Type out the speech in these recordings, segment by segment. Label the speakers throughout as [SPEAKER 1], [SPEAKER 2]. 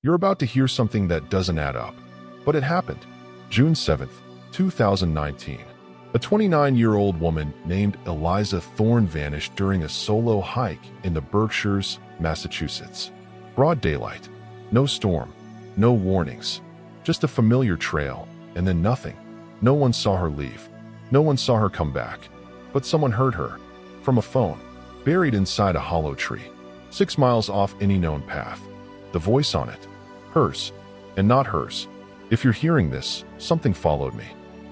[SPEAKER 1] You're about to hear something that doesn't add up, but it happened. June 7th, 2019. A 29-year-old woman named Eliza Thorn vanished during a solo hike in the Berkshires, Massachusetts. Broad daylight. No storm. No warnings. Just a familiar trail, and then nothing. No one saw her leave. No one saw her come back. But someone heard her. From a phone. Buried inside a hollow tree. 6 miles off any known path. The voice on it. Hers. And not hers. If you're hearing this, something followed me.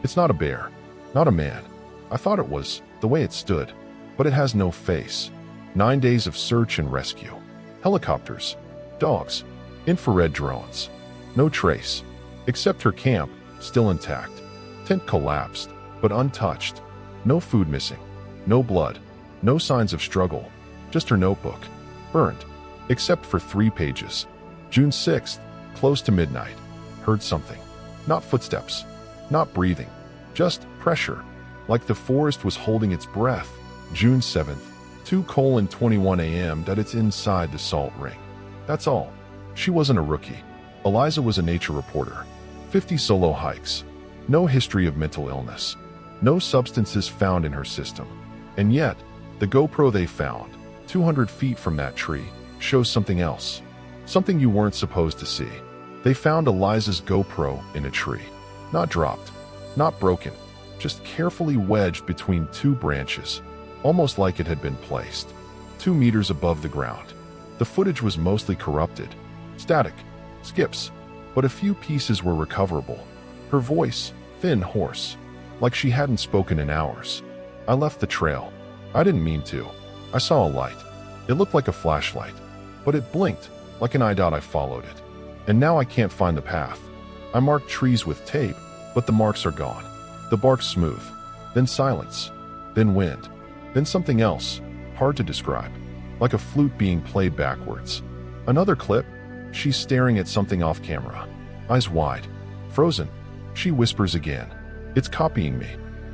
[SPEAKER 1] It's not a bear. Not a man. I thought it was, the way it stood. But it has no face. 9 days of search and rescue. Helicopters. Dogs. Infrared drones. No trace. Except her camp, still intact. Tent collapsed, but untouched. No food missing. No blood. No signs of struggle. Just her notebook. Burned. Except for 3 pages. June 6th, close to midnight. Heard something. Not footsteps. Not breathing. Just pressure. Like the forest was holding its breath. June 7th, 2:21 a.m. that it's inside the salt ring. That's all. She wasn't a rookie. Eliza was a nature reporter. 50 solo hikes. No history of mental illness. No substances found in her system. And yet, the GoPro they found, 200 feet from that tree, shows something else. Something you weren't supposed to see. They found Eliza's GoPro in a tree. Not dropped. Not broken. Just carefully wedged between 2 branches. Almost like it had been placed. 2 meters above the ground. The footage was mostly corrupted. Static. Skips. But a few pieces were recoverable. Her voice, thin, hoarse. Like she hadn't spoken in hours. I left the trail. I didn't mean to. I saw a light. It looked like a flashlight. But it blinked, like an eye dot. I followed it. And now I can't find the path. I marked trees with tape, but the marks are gone. The bark's smooth. Then silence. Then wind. Then something else, hard to describe. Like a flute being played backwards. Another clip. She's staring at something off camera. Eyes wide. Frozen. She whispers again. It's copying me.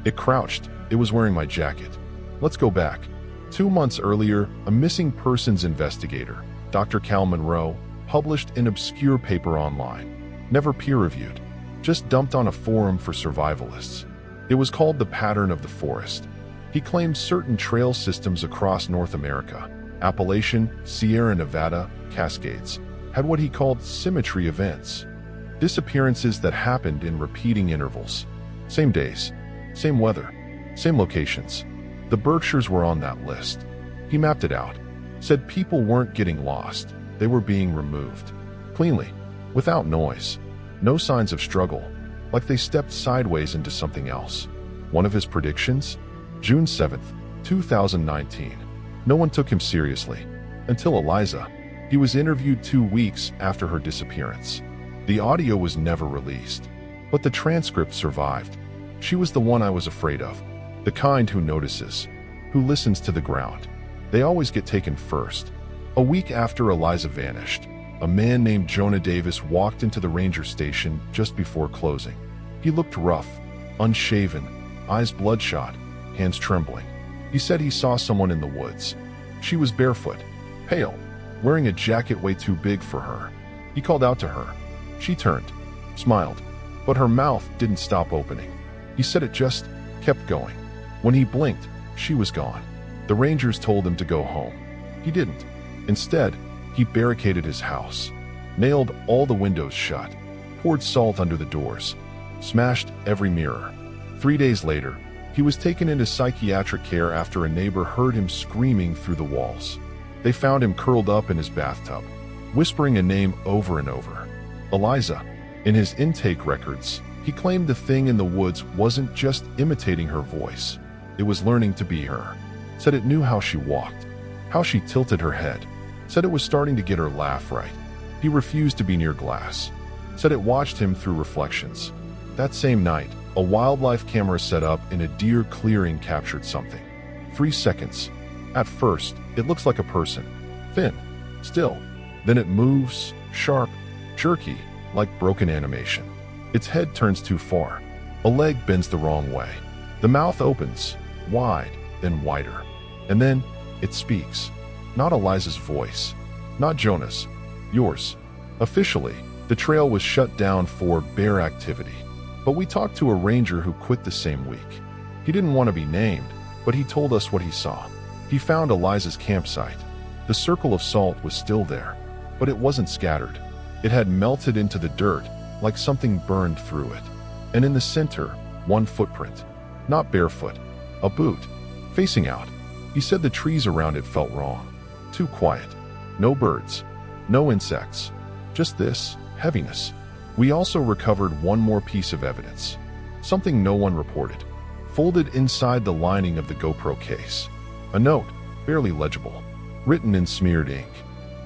[SPEAKER 1] It crouched. It was wearing my jacket. Let's go back. 2 months earlier, a missing persons investigator, Dr. Cal Monroe, published an obscure paper online. Never peer-reviewed. Just dumped on a forum for survivalists. It was called The Pattern of the Forest. He claimed certain trail systems across North America, Appalachian, Sierra Nevada, Cascades, had what he called symmetry events. Disappearances that happened in repeating intervals. Same days, same weather, same locations. The Berkshires were on that list. He mapped it out. Said people weren't getting lost. They were being removed. Cleanly. Without noise. No signs of struggle. Like they stepped sideways into something else. One of his predictions? June 7th, 2019. No one took him seriously. Until Eliza. He was interviewed 2 weeks after her disappearance. The audio was never released. But the transcript survived. She was the one I was afraid of. The kind who notices. Who listens to the ground. They always get taken first. A week after Eliza vanished, a man named Jonah Davis walked into the ranger station just before closing. He looked rough, unshaven, eyes bloodshot, hands trembling. He said he saw someone in the woods. She was barefoot, pale, wearing a jacket way too big for her. He called out to her. She turned, smiled, but her mouth didn't stop opening. He said it just kept going. When he blinked, she was gone. The rangers told him to go home. He didn't. Instead, he barricaded his house, nailed all the windows shut, poured salt under the doors, smashed every mirror. 3 days later, he was taken into psychiatric care after a neighbor heard him screaming through the walls. They found him curled up in his bathtub, whispering a name over and over. Eliza. In his intake records, he claimed the thing in the woods wasn't just imitating her voice. It was learning to be her. Said it knew how she walked, how she tilted her head. Said it was starting to get her laugh right. He refused to be near glass. Said it watched him through reflections. That same night, a wildlife camera set up in a deer clearing captured something. 3 seconds. At first, it looks like a person. Thin. Still. Then it moves, sharp, jerky, like broken animation. Its head turns too far. A leg bends the wrong way. The mouth opens, wide, then wider. And then, it speaks. Not Eliza's voice. Not Jonah's. Yours. Officially, the trail was shut down for bear activity, but we talked to a ranger who quit the same week. He didn't want to be named, but he told us what he saw. He found Eliza's campsite. The circle of salt was still there, but it wasn't scattered. It had melted into the dirt like something burned through it. And in the center, one footprint. Not barefoot, a boot, facing out. He said the trees around it felt wrong. Too quiet. No birds. No insects. Just this heaviness. We also recovered one more piece of evidence. Something no one reported. Folded inside the lining of the GoPro case. A note, barely legible. Written in smeared ink.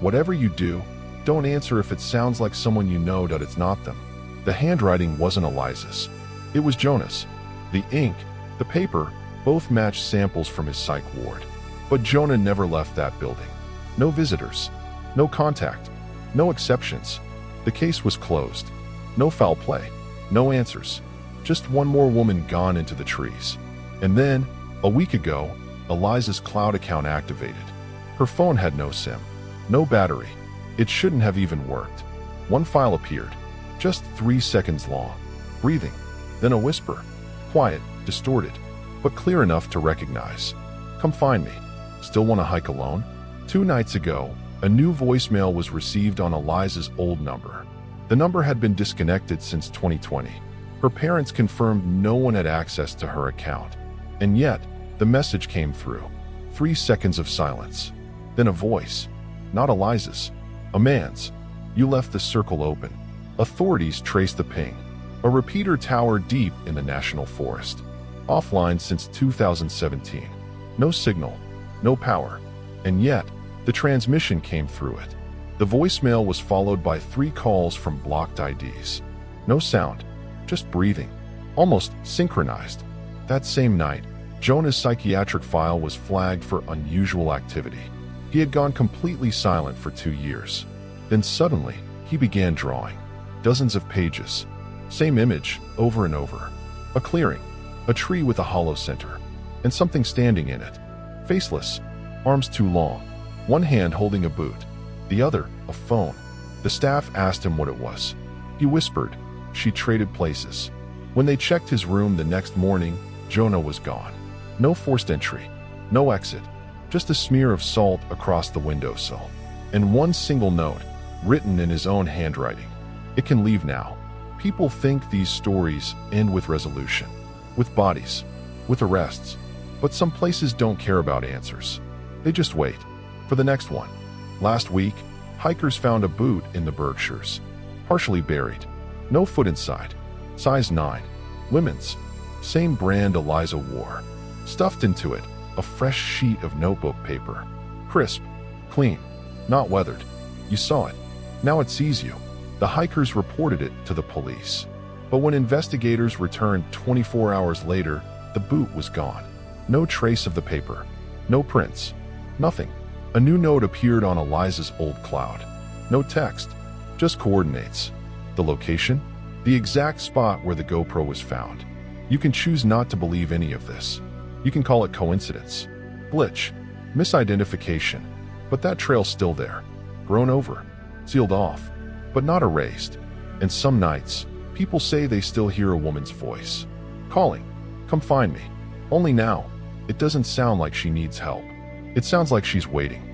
[SPEAKER 1] Whatever you do, don't answer if it sounds like someone you know that it's not them. The handwriting wasn't Eliza's. It was Jonah's. The ink, the paper, both matched samples from his psych ward. But Jonah never left that building. No visitors. No contact. No exceptions. The case was closed. No foul play. No answers. Just one more woman gone into the trees. And then, a week ago, Eliza's cloud account activated. Her phone had no SIM. No battery. It shouldn't have even worked. One file appeared. Just 3 seconds long. Breathing. Then a whisper. Quiet, distorted, but clear enough to recognize. Come find me. Still want to hike alone? 2 nights ago, a new voicemail was received on Eliza's old number. The number had been disconnected since 2020. Her parents confirmed no one had access to her account. And yet, the message came through. 3 seconds of silence. Then a voice. Not Eliza's. A man's. You left the circle open. Authorities traced the ping. A repeater tower deep in the national forest. Offline since 2017. No signal. No power. And yet, the transmission came through it. The voicemail was followed by 3 calls from blocked IDs. No sound. Just breathing. Almost synchronized. That same night, Jonah's psychiatric file was flagged for unusual activity. He had gone completely silent for 2 years. Then suddenly, he began drawing. Dozens of pages. Same image, over and over. A clearing. A tree with a hollow center. And something standing in it. Faceless. Arms too long. One hand holding a boot. The other, a phone. The staff asked him what it was. He whispered. She traded places. When they checked his room the next morning, Jonah was gone. No forced entry. No exit. Just a smear of salt across the windowsill. And one single note, written in his own handwriting. It can leave now. People think these stories end with resolution. With bodies. With arrests. But some places don't care about answers. They just wait. For the next one. Last week, hikers found a boot in the Berkshires. Partially buried. No foot inside. Size 9. Women's. Same brand Eliza wore. Stuffed into it, a fresh sheet of notebook paper. Crisp. Clean. Not weathered. You saw it. Now it sees you. The hikers reported it to the police. But when investigators returned 24 hours later, the boot was gone. No trace of the paper. No prints. Nothing. A new note appeared on Eliza's old cloud. No text. Just coordinates. The location? The exact spot where the GoPro was found. You can choose not to believe any of this. You can call it coincidence, glitch, misidentification, but that trail's still there. Grown over, sealed off, but not erased. And some nights, people say they still hear a woman's voice. Calling, come find me. Only now, it doesn't sound like she needs help. It sounds like she's waiting.